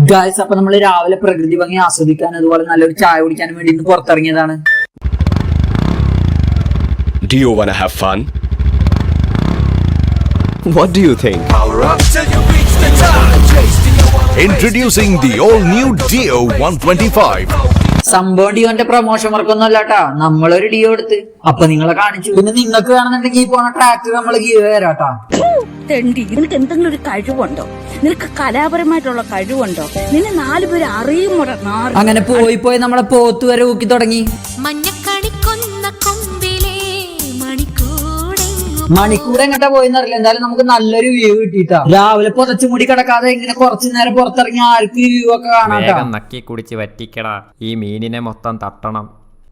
Guys, അപ്പൊ നമ്മൾ രാവിലെ പ്രകൃതി ഭംഗി ആസ്വദിക്കാൻ അതുപോലെ നല്ലൊരു ചായ കുടിക്കാനും വേണ്ടി ഇന്ന് പുറത്തിറങ്ങിയതാണ്. Do you wanna have fun? What do you think? Introducing the all-new Dio 125. സംഭവം ഡിയോന്റെ പ്രൊമോഷൻ വർക്കൊന്നും അല്ലാട്ടാ, നമ്മളൊരു ഡിയോ എടുത്ത് അപ്പൊ നിങ്ങളെ കാണിച്ചു. പിന്നെ നിങ്ങൾക്ക് വേണമെന്നുണ്ടെങ്കിൽ ഈ പോണ ട്രാക്ടർ നമ്മൾ ഗീവ് തരാട്ടാ. തെണ്ടി, നിനക്ക് എന്തെങ്കിലും ഒരു കഴിവുണ്ടോ? നിനക്ക് കലാപരമായിട്ടുള്ള കഴിവുണ്ടോ? നിന്നെ 4 പേര് അറിയുമോ? അങ്ങനെ പോയി നമ്മളെ പോത്ത് വരെ ഊക്കി തുടങ്ങി. മണിക്കൂർ എങ്ങോട്ടാ പോയെന്നറിയില്ല, എന്തായാലും നമുക്ക് നല്ലൊരു വ്യൂ കിട്ടിട്ടാ. രാവിലെ പുതച്ചു മുടി കിടക്കാതെ ഇങ്ങനെ കുറച്ചു നേരം പുറത്തിറങ്ങി ആർക്ക് വ്യൂ ഒക്കെ കാണാട്ടാ. നക്കി കുടിച്ച് വറ്റിക്കടാ, ഈ മീനിനെ മൊത്തം തട്ടണം.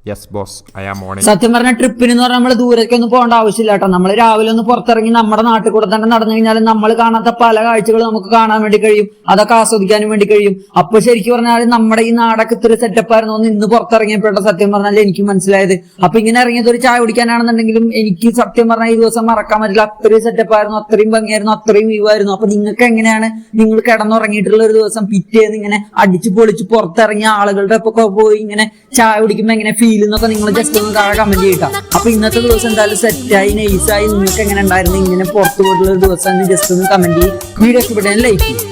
Yes boss, I am on. സത്യം പറഞ്ഞ ട്രിപ്പിന് എന്ന് പറഞ്ഞാൽ നമ്മള് ദൂരേക്കൊന്നും പോകേണ്ട ആവശ്യമില്ല കേട്ടോ. നമ്മള് രാവിലെ ഒന്ന് പുറത്തിറങ്ങി നമ്മുടെ നാട്ടിൽ കൂടെ തന്നെ നടന്നു കഴിഞ്ഞാൽ നമ്മൾ കാണാത്ത പല കാഴ്ചകളും നമുക്ക് കാണാൻ വേണ്ടി കഴിയും, അതൊക്കെ ആസ്വദിക്കാനും വേണ്ടി കഴിയും. അപ്പൊ ശരിക്കും പറഞ്ഞാൽ നമ്മുടെ ഈ നാടൊക്കെ ഇത്ര സെറ്റപ്പ് ആയിരുന്നു ഇന്ന് പുറത്തിറങ്ങിയപ്പോഴത്തെ സത്യം പറഞ്ഞാൽ എനിക്ക് മനസ്സിലായത്. അപ്പൊ ഇങ്ങനെ ഇറങ്ങിയത് ഒരു ചായ കുടിക്കാനാണെന്നുണ്ടെങ്കിലും എനിക്ക് സത്യം പറഞ്ഞാൽ ഈ ദിവസം മറക്കാൻ പറ്റില്ല. അത്രയും സെറ്റപ്പ് ആയിരുന്നു, അത്രയും ഭംഗിയായിരുന്നു, അത്രയും വ്യൂ ആയിരുന്നു. അപ്പൊ നിങ്ങൾക്ക് എങ്ങനെയാണ്, നിങ്ങൾ കിടന്നുറങ്ങിയിട്ടുള്ള ഒരു ദിവസം പിറ്റേന്ന് ഇങ്ങനെ അടിച്ചു പൊളിച്ച് പുറത്തിറങ്ങിയ ആളുകളുടെ ഒപ്പം പോയി ഇങ്ങനെ ചായ കുടിക്കുമ്പോ എങ്ങനെ ഫീൽ എന്നൊക്കെ നിങ്ങൾ ജസ്റ്റ് ഒന്ന് താഴെ കമന്റ് ചെയ്യട്ടാ. അപ്പൊ ഇന്നത്തെ ദിവസം എന്തായാലും സെറ്റായി നൈസായി നിങ്ങൾക്ക് എങ്ങനെ ഉണ്ടായിരുന്നു, ഇങ്ങനെ പുറത്തു പോയിട്ടുള്ള ഒരു ദിവസം ജസ്റ്റ് ഒന്ന് കമന്റ് ചെയ്യും. വീഡിയോ ഇഷ്ടപ്പെട്ടെങ്കിൽ ലൈക്ക് ചെയ്യും.